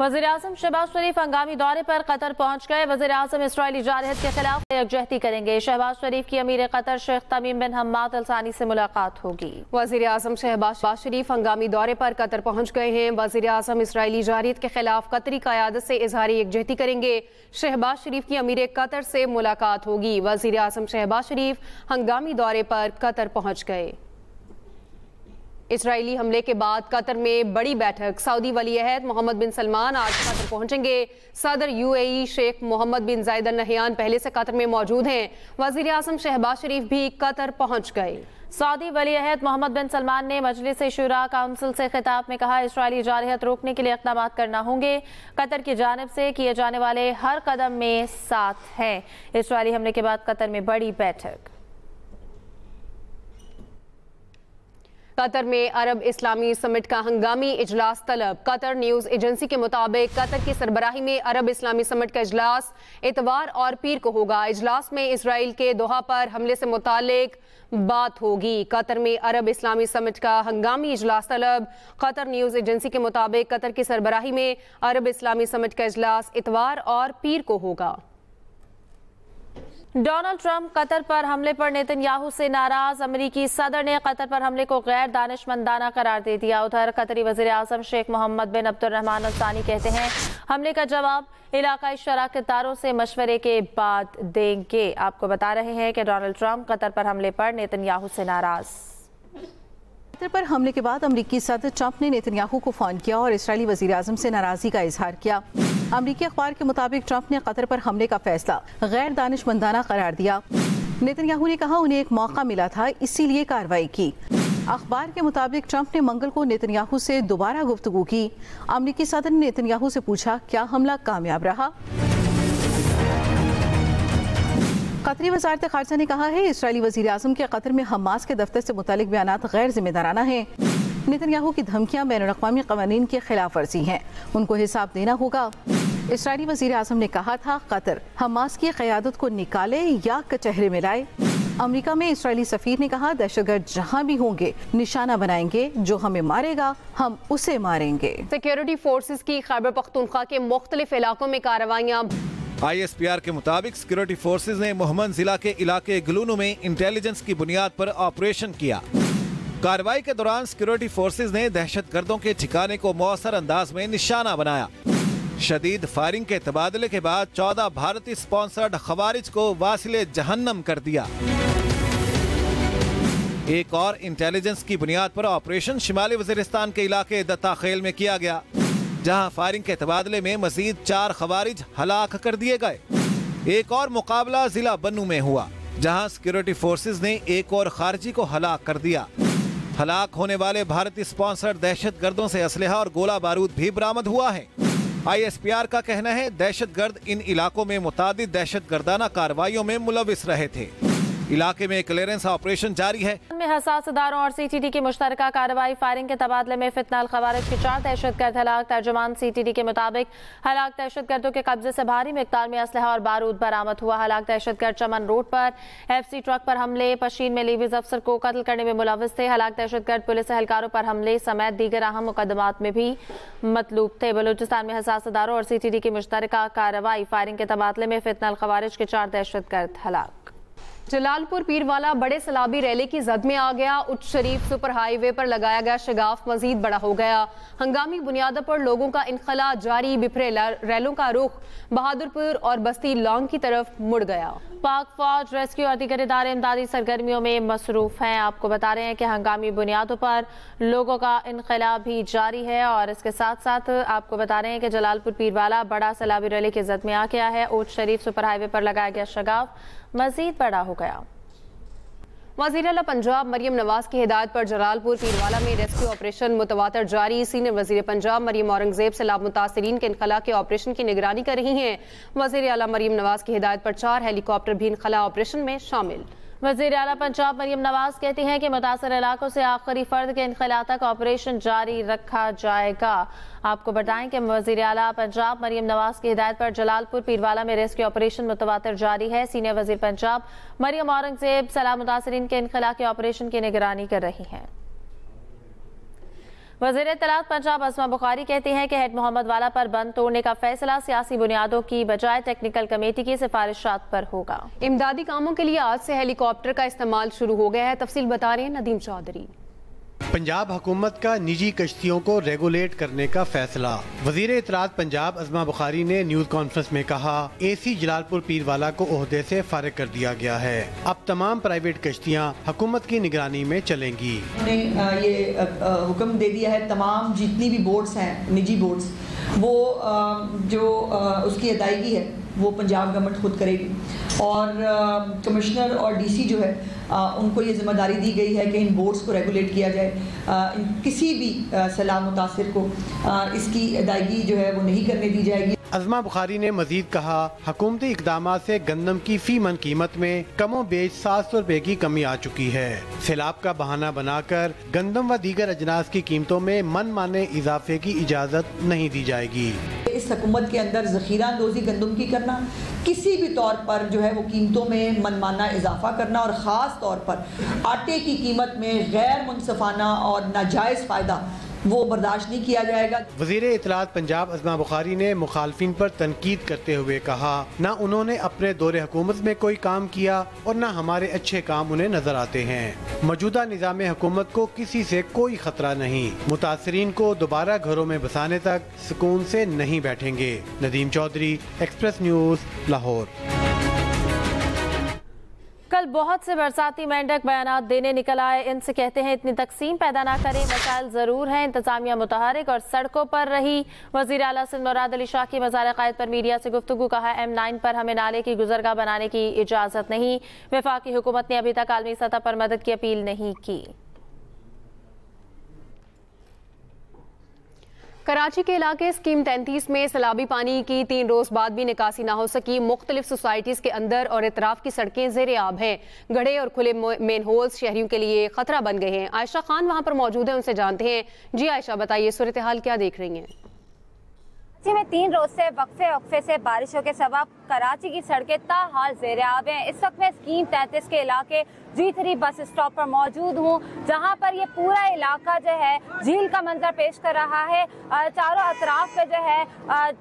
वज़ीर-ए-आज़म शहबाज शरीफ हंगामी दौरे पर कतर पहुंच गए। वज़ीर-ए-आज़म इसराइली जारहत के खिलाफ यकजहती करेंगे। शहबाज शरीफ की अमीर कतर शेख तमीम बिन हम्माद अल सानी से मुलाकात होगी। वज़ीर-ए-आज़म शहबाज शरीफ हंगामी दौरे पर कतर पहुंच गए हैं। वज़ीर-ए-आज़म इसराइली जारहत के खिलाफ कतरी क़यादत से इजहार यकजहती करेंगे। शहबाज शरीफ की अमीर कतर से मुलाकात होगी। वज़ीर-ए-आज़म शहबाज शरीफ हंगामी दौरे पर कतर पहुंच गए। इसराइली हमले के बाद कतर में बड़ी बैठक। सऊदी वली-ए-अहद मोहम्मद बिन सलमान आज कतर पहुंचेंगे। सदर यूएई शेख मोहम्मद बिन जायद अल नहयान पहले से कतर में मौजूद हैं। वज़ीर-ए-आज़म शहबाज शरीफ भी कतर पहुंच गए। सऊदी वली-ए-अहद मोहम्मद बिन सलमान ने मजलिस शुरा काउंसिल से खिताब में कहा, इसराइली जारहत रोकने के लिए इक़दाम करना होंगे। कतर की जानिब से किए जाने वाले हर कदम में साथ हैं। इसराइली हमले के बाद कतर में बड़ी बैठक। कतर में अरब इस्लामी समिट का हंगामी इजलास तलब। कतर न्यूज़ एजेंसी के मुताबिक कतर की सरबराही में अरब इस्लामी समिट का इजलास इतवार और पीर को होगा। इजलास में इसराइल के दोहा पर हमले से मुतालिक बात होगी। कतर में अरब इस्लामी समिट का हंगामी इजलास तलब। कतर न्यूज़ एजेंसी के मुताबिक कतर की सरबराही में अरब इस्लामी समिट का इजलास इतवार और पीर को होगा। डोनाल्ड ट्रंप कतर पर हमले पर नेतन्याहू से नाराज। अमरीकी सदर ने कतर पर हमले को गैर दानिशमंदाना करार दे दिया। उधर कतरी वज़ीर-ए-आज़म शेख मोहम्मद बिन अब्दुर्रहमान अल सानी कहते हैं, हमले का जवाब इलाकाई शराकतदारों से मशवरे के बाद देंगे। आपको बता रहे हैं कि डोनाल्ड ट्रंप कतर पर हमले पर नेतन्याहू से नाराज। कतर पर हमले के बाद अमरीकी सदर ट्रंप ने नेतन्याहू को फोन किया और इसराइली वज़ीर-ए-आज़म से नाराजगी का इजहार किया। अमरीकी अखबार के मुताबिक ट्रंप ने कतर पर हमले का फैसला गैर दानिशमंदाना करार दिया। नेतन्याहू ने कहा, उन्हें एक मौका मिला था, इसीलिए कार्रवाई की। अखबार के मुताबिक ट्रंप ने मंगल को नेतन्याहू से दोबारा गुफ्तगू की। अमरीकी सदर ने नेतन्याहू से पूछा, क्या हमला कामयाब रहा? कतरी वज़ारत ख़ारिजा ने कहा है, इसराइली वज़ीर-ए-आज़म के कतर में हमास के दफ्तर से मुतालिक बयानात गैर जिम्मेदाराना हैं। नेतन्याहू की धमकियां बैनुल-अक़वामी क़वानीन की खिलाफ वर्जी हैं, उनको हिसाब देना होगा। इसराइली वज़ीर-ए-आज़म ने कहा था, कतर हमास की क़यादत को निकाले या कचहरे में लाए। अमेरिका में इसराइली सफ़ीर ने कहा, दहशतगर्द जहां भी होंगे निशाना बनाएंगे, जो हमें मारेगा हम उसे मारेंगे। सिक्योरिटी फोर्सेस की खैबर पख्तूनख्वा के मुख्तलिफ इलाकों में कार्रवाइयाँ। ISPR के मुताबिक सिक्योरिटी फोर्सेज ने मोहम्मद जिला के इलाके गलूनो में इंटेलिजेंस की बुनियाद पर ऑपरेशन किया। कार्रवाई के दौरान सिक्योरिटी फोर्सेज ने दहशतगर्दों के ठिकाने को मौसर अंदाज में निशाना बनाया। शदीद फायरिंग के तबादले के बाद 14 भारतीय स्पॉन्सर्ड खवारिज को वासिले जहन्नम कर दिया। एक और इंटेलिजेंस की बुनियाद पर ऑपरेशन शिमाली वजीरिस्तान के इलाके दत्ताखेल में किया गया, जहां फायरिंग के तबादले में मजीद 4 खवारिज हलाक कर दिए गए। एक और मुकाबला जिला बन्नू में हुआ, जहां सिक्योरिटी फोर्सेज ने एक और खारजी को हलाक कर दिया। हलाक होने वाले भारतीय स्पॉन्सर्ड दहशतगर्दों से असलहा और गोला बारूद भी बरामद हुआ है। ISPR का कहना है, दहशतगर्द इन इलाकों में मुतादिद दहशतगर्दाना कार्रवाइयों में मुलविस रहे थे। इलाके में क्लियरेंस ऑपरेशन जारी है। में हसास इदारों और CTD की मुश्तरका कार्रवाई। फायरिंग के तबादले में फितना अल खवारिज के 4 दहशतगर्द हलाक। तर्जुमान CTD के मुताबिक हलाक दहशतगर्दों के कब्जे से भारी मिकदार में असलहा और बारूद बरामद हुआ। हलाक दहशतगर्द चमन रोड पर FC ट्रक पर हमले, पशीन में लीविज अफसर को कत्ल करने में मुलविस थे। हलाक दहशतगर्द पुलिस एहलकारों पर हमले समेत दीगर अहम मुकदमात में भी मतलूब थे। बलूचिस्तान में हसास इदारों और CTD की मुश्तरका कार्रवाई। फायरिंग के तबादले में फितना अल खवारिज के 4 दहशतगर्द हलाक। जलालपुर पीरवाला बड़े सैलाबी रैली की जद में आ गया। उच्च शरीफ सुपर हाईवे पर लगाया गया शगाफ मजीद बड़ा हो गया। हंगामी बुनियादों पर लोगों का इनखला जारी। बिखरे रैलों का रुख बहादुरपुर और बस्ती लॉन्ग की तरफ मुड़ गया। पाक फौज, रेस्क्यू और दीगर इदारे इमदादी सरगर्मियों में मसरूफ हैं। आपको बता रहे हैं कि हंगामी बुनियादों पर लोगों का इनखला भी जारी है। और इसके साथ साथ आपको बता रहे हैं कि जलालपुर पीरवाला बड़ा सैलाबी रैली की जद में आ गया है। उच्च शरीफ सुपर हाईवे पर लगाया गया शगाफ मजीद बड़ा हो गया। वज़ीर आला पंजाब मरियम नवाज की हिदायत पर जलालपुर पीरवाला में रेस्क्यू ऑपरेशन मुतवातर जारी। सीनियर वज़ीर पंजाब मरियम औरंगजेब सैलाब मुतासरीन के इनखला के ऑपरेशन की निगरानी कर रही हैं। वज़ीर आला मरियम नवाज की हिदायत पर 4 हेलीकॉप्टर भी इनखला ऑपरेशन में शामिल। वज़ीर आला पंजाब मरियम नवाज कहती हैं कि मुतासर इलाकों से आखिरी फर्द के इनखला तक ऑपरेशन जारी रखा जाएगा। आपको बताएं कि वज़ीर आला पंजाब मरियम नवाज की हिदायत पर जलालपुर पीरवाला में रेस्क्यू ऑपरेशन मुतवातर जारी है। सीनियर वज़ीर पंजाब मरियम औरंगजेब सैलाब मुतासरीन के इनखला के ऑपरेशन की निगरानी कर रही हैं। वज़ीर इत्तलात पंजाब अस्मा बुखारी कहती हैं कि हेड मोहम्मद वाला पर बंद तोड़ने का फैसला सियासी बुनियादों की बजाय टेक्निकल कमेटी की सिफारिशात पर होगा। इमदादी कामों के लिए आज से हेलीकॉप्टर का इस्तेमाल शुरू हो गया है। तफसील बता रहे हैं नदीम चौधरी। पंजाब हुकूमत का निजी कश्तियों को रेगुलेट करने का फैसला। वज़ीर इत्तलात पंजाब अस्मा बुखारी ने न्यूज कॉन्फ्रेंस में कहा, AC जलालपुर पीरवाला को ओहदे से फारिग कर दिया गया है। अब तमाम प्राइवेट कश्तियाँ हुकूमत की निगरानी में चलेंगी। उन्होंने ये हुक्म दे दिया है तमाम जितनी भी बोर्ड्स हैं निजी बोर्ड्स, वो जो उसकी अदायगी है वो पंजाब गवर्नमेंट खुद करेगी और कमिश्नर और DC जो है उनको ये जिम्मेदारी दी गई है कि इन बोर्ड्स को रेगुलेट किया जाए। किसी भी सलाह मुतासिर को इसकी अदायगी जो है वो नहीं करने दी जाएगी। अस्मा बुखारी ने मजीद कहा, हुकूमती इक़दामात से गंदम की फी मन कीमत में कमो बेच 700 रुपए की कमी आ चुकी है। सैलाब का बहाना बनाकर गंदम व दीगर अजनास की कीमतों में मन माने इजाफे की इजाज़त नहीं दी जाएगी। इस हुकूमत के अंदर ज़ख़ीरा अंदोज़ी गंदम की करना, किसी भी तौर पर जो है वो कीमतों में मनमाना इजाफा करना और ख़ास तौर पर आटे की कीमत में गैर मुनसफाना और नाजायज़ फ़ायदा वो बर्दाश्त नहीं किया जाएगा। वज़ीर इत्तलात पंजाब अस्मा बुखारी ने मुखालफिन पर तनकीद करते हुए कहा, न उन्होंने अपने दौरे हुकूमत में कोई काम किया और न हमारे अच्छे काम उन्हें नजर आते हैं। मौजूदा निज़ाम हुकूमत को किसी से कोई खतरा नहीं। मुतासरीन को दोबारा घरों में बसाने तक सुकून से नहीं बैठेंगे। Nadeem Chaudhry, express news, Lahore. कल बहुत से बरसाती मेंढक बयानात देने निकल आए। इनसे कहते हैं इतनी तकसीम पैदा ना करें, मसाइल ज़रूर हैं। इंतजामिया मुतहरिक और सड़कों पर रही। वज़ीर आला सिंध मुराद अली शाह की मज़ार क़ायद पर मीडिया से गुफ्तगू। कहा, M9 पर हमें नाले की गुज़रगाह बनाने की इजाज़त नहीं। वफाकी हुकूमत ने अभी तक आलमी सतह पर मदद की अपील नहीं की। कराची के इलाके स्कीम 33 में सैलाबी पानी की 3 रोज बाद भी निकासी ना हो सकी। मुख्तलिफ सोसाइटीज के अंदर और इतराफ की सड़कें ज़ेरे आब हैं। गड्ढे और खुले मेन होल्स शहरियों के लिए खतरा बन गए हैं। आयशा खान वहां पर मौजूद है, उनसे जानते हैं। जी आयशा, बताइए सूरत हाल क्या देख रही हैं? कराची में 3 रोज से वक्फे से बारिशों के सबब कराची की सड़कें ताहाल ज़ेरे आब हैं। इस वक्त मैं स्कीम 33 के इलाके G3 बस स्टॉप पर मौजूद हूँ, जहाँ पर ये पूरा इलाका जो है झील का मंजर पेश कर रहा है। चारों अतराफ पे जो है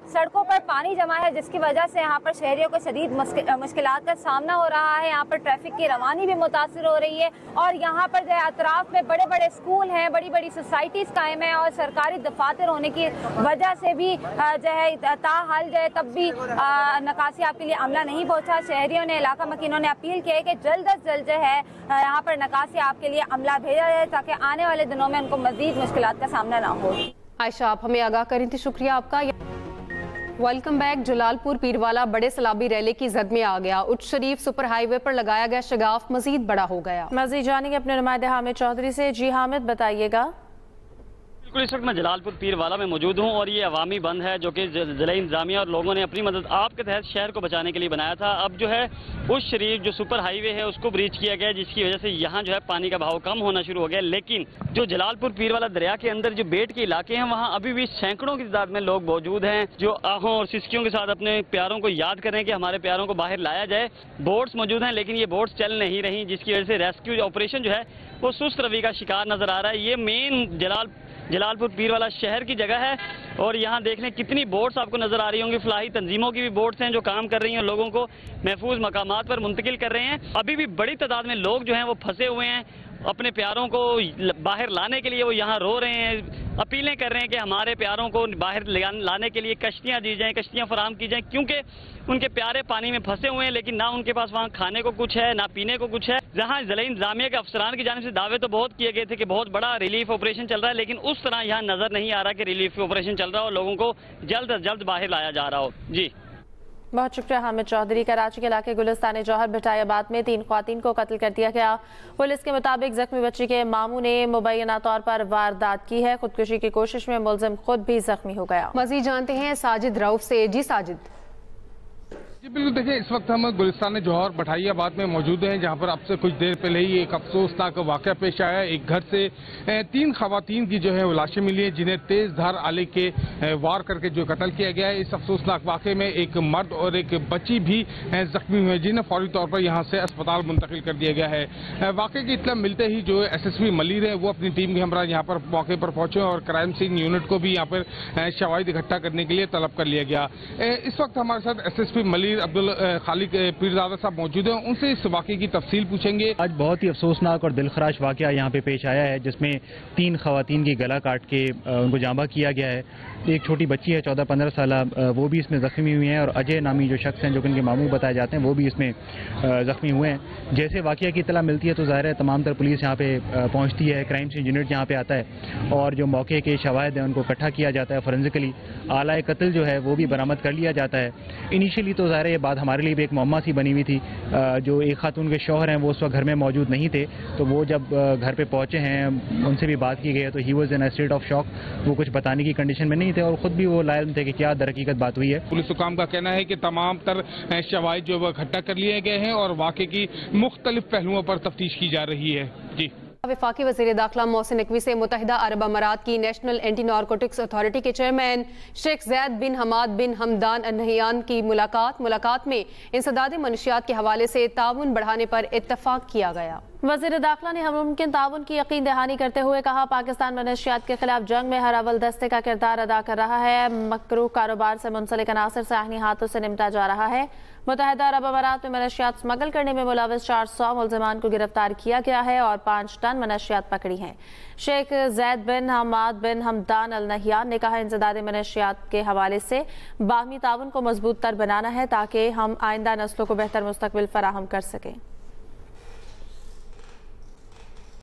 सड़कों पर पानी जमा है, जिसकी वजह से यहाँ पर शहरियों को शदीद मुश्किलात का सामना हो रहा है। यहाँ पर ट्रैफिक की रवानी भी मुतासिर हो रही है और यहाँ पर जो है अतराफ में बड़े बड़े स्कूल हैं, बड़ी बड़ी सोसाइटीज़ कायम हैं और सरकारी दफातर होने की वजह से भी जो है ताहाल जो है तब भी नकासी आपके लिए अमला नहीं पहुँचा। शहरियों ने, इलाका मकीनों ने अपील की है कि जल्द अज जल्द जो है यहाँ पर नकासी आपके लिए अमला भेजा जाए ताकि आने वाले दिनों में उनको मजीद मुश्किलात का सामना ना हो। आयशा, आप हमें आगाह करें थी, शुक्रिया आपका। Welcome back. जलालपुर पीरवाला बड़े सैलाबी रैली की जद में आ गया। उच्च शरीफ सुपर हाईवे पर लगाया गया शगाफ मजीद बड़ा हो गया। मजीद जानेंगे अपने नुमाइंदे हामिद चौधरी से। जी हामिद, बताइएगा। बिल्कुल, इस वक्त मैं जलालपुर पीरवाला में मौजूद हूँ और ये अवामी बंद है जो कि ज़िला इंतजामिया और लोगों ने अपनी मदद आप के तहत शहर को बचाने के लिए बनाया था। अब जो है उस शरीफ जो सुपर हाईवे है उसको ब्रीच किया गया, जिसकी वजह से यहाँ जो है पानी का बहाव कम होना शुरू हो गया। लेकिन जो जलालपुर पीरवाला दरिया के अंदर जो बेट के इलाके हैं वहाँ अभी भी सैकड़ों की तादाद में लोग मौजूद हैं जो आहों और सिसकियों के साथ अपने प्यारों को याद कर रहे हैं कि हमारे प्यारों को बाहर लाया जाए। बोट्स मौजूद हैं लेकिन ये बोट्स चल नहीं रही, जिसकी वजह से रेस्क्यू ऑपरेशन जो है वो सुस्त रवि का शिकार नजर आ रहा है। ये मेन जलालपुर पीरवाला शहर की जगह है और यहाँ देख लें कितनी बोट्स आपको नजर आ रही होंगी। फलाही तंजीमों की भी बोट्स हैं जो काम कर रही हैं, लोगों को महफूज मकामात पर मुंतकिल कर रहे हैं। अभी भी बड़ी तादाद में लोग जो हैं वो फंसे हुए हैं, अपने प्यारों को बाहर लाने के लिए वो यहाँ रो रहे हैं, अपीलें कर रहे हैं कि हमारे प्यारों को बाहर लाने के लिए कश्तियाँ दी जाएं, कश्तियाँ फराहम की जाएं, क्योंकि उनके प्यारे पानी में फंसे हुए हैं लेकिन ना उनके पास वहाँ खाने को कुछ है ना पीने को कुछ है। जहाँ ज़िला इंतजामिया के अफसरान की जानिब से दावे तो बहुत किए गए थे कि बहुत बड़ा रिलीफ ऑपरेशन चल रहा है, लेकिन उस तरह यहाँ नजर नहीं आ रहा कि रिलीफ ऑपरेशन चल रहा हो, लोगों को जल्द अज जल्द बाहर लाया जा रहा हो। जी बहुत शुक्रिया हामिद चौधरी। कराची के इलाके गुलिस्तान जौहर भटायाबाद में 3 ख्वातीन को कत्ल कर दिया गया। पुलिस के मुताबिक जख्मी बच्ची के मामू ने मुबैना तौर पर वारदात की है। खुदकुशी की कोशिश में मुलजिम खुद भी जख्मी हो गया। मजीद जानते हैं साजिद रऊफ से। जी साजिद। जी बिल्कुल, देखिए इस वक्त हम गुलिस्तान जौहर भटाइयाबाद में मौजूद हैं, जहां पर अब से कुछ देर पहले ही एक अफसोसनाक वाक़या पेश आया। एक घर से 3 खवातीन की जो है वो लाशें मिली हैं, जिन्हें तेज धार आले के वार करके जो कत्ल किया गया है। इस अफसोसनाक वाक़े में एक मर्द और एक बच्ची भी जख्मी हुए, जिन्हें फौरी तौर पर यहां से अस्पताल मुंतकिल कर दिया गया है। वाक़े की इत्तला मिलते ही जो SSP मलिर है वो अपनी टीम के हमरा यहाँ पर मौके पर पहुंचे और क्राइम सीन यूनिट को भी यहाँ पर शवाहिद इकट्ठा करने के लिए तलब कर लिया गया। इस वक्त हमारे साथ SSP मलिर अब्दुल खालिक पीरजादा साहब मौजूद हैं, उनसे इस वाक़े की तफसील पूछेंगे। आज बहुत ही अफसोसनाक और दिलखराश वाक़या यहाँ पे पेश आया है, जिसमें 3 खवातीन की गला काट के उनको जांबा किया गया है। एक छोटी बच्ची है 14-15 साल, वो भी इसमें ज़ख्मी हुई हैं और अजय नामी जो शख्स हैं जो कि उनके मामू बताए जाते हैं वो भी इसमें ज़ख्मी हुए हैं। जैसे वाक़या की इत्तला मिलती है तो ज़ाहिर है तमाम तर पुलिस यहाँ पे पहुँचती है, क्राइम सीन यूनिट यहाँ पे आता है और जो मौके के शवाहिद हैं उनको इकट्ठा किया जाता है। फोरेंसिकली आला कत्ल जो है वो भी बरामद कर लिया जाता है। इनिशियली तो ज़ाहिर है ये बात हमारे लिए भी एक मुअम्मा सी बनी हुई थी। जो एक खातून के शौहर हैं वो उस वक्त घर में मौजूद नहीं थे, तो वो जब घर पे पहुँचे हैं उनसे भी बात की गई है तो he was in a state of shock. वो कुछ बताने की कंडीशन में नहीं थे और ख़ुद भी वो लाइल थे कि क्या दरहकीकत बात हुई है। पुलिस हुकाम का कहना है कि तमाम तर शवाहिद जो वो इकट्ठा कर लिए गए हैं और वाक़े की मुख्तलिफ पहलुओं पर तफ्तीश की जा रही है। जी वफाकी वज़ीर दाखिला मोहसिन नकवी से मुत्तहिदा अरब अमारात की नेशनल एंटी नारकोटिक्स अथॉरिटी के चेयरमैन शेख जैद बिन हमाद बिन हमदान अल नहयान की मुलाकात में इंसदाद मनशियात के हवाले से ताउन बढ़ाने पर इत्तफाक किया गया। वज़ीर दाखिला ने मुमकिन ताउन की यकीन दहानी करते हुए कहा, पाकिस्तान मनशियात के खिलाफ जंग में हर अव्वल दस्ते का किरदार अदा कर रहा है। मकरूह कारोबार से मुंसलिक अनासर से आहिनी हाथों से निपटा जा रहा है। मुत्तहिदा अरब अमारात में मनशियात स्मगल करने में मुलविस 400 मुल्ज़िमान को गिरफ्तार किया गया है और 5 टन मनशियात पकड़ी हैं। शेख जैद बिन हमाद बिन हमदान अल नहयान ने कहा, इंसदाद मनशियात के हवाले से बाहमी ताउन को मजबूत तर बनाना है ताकि हम आइंदा नस्लों को बेहतर मुस्तकबिल फराहम कर सकें।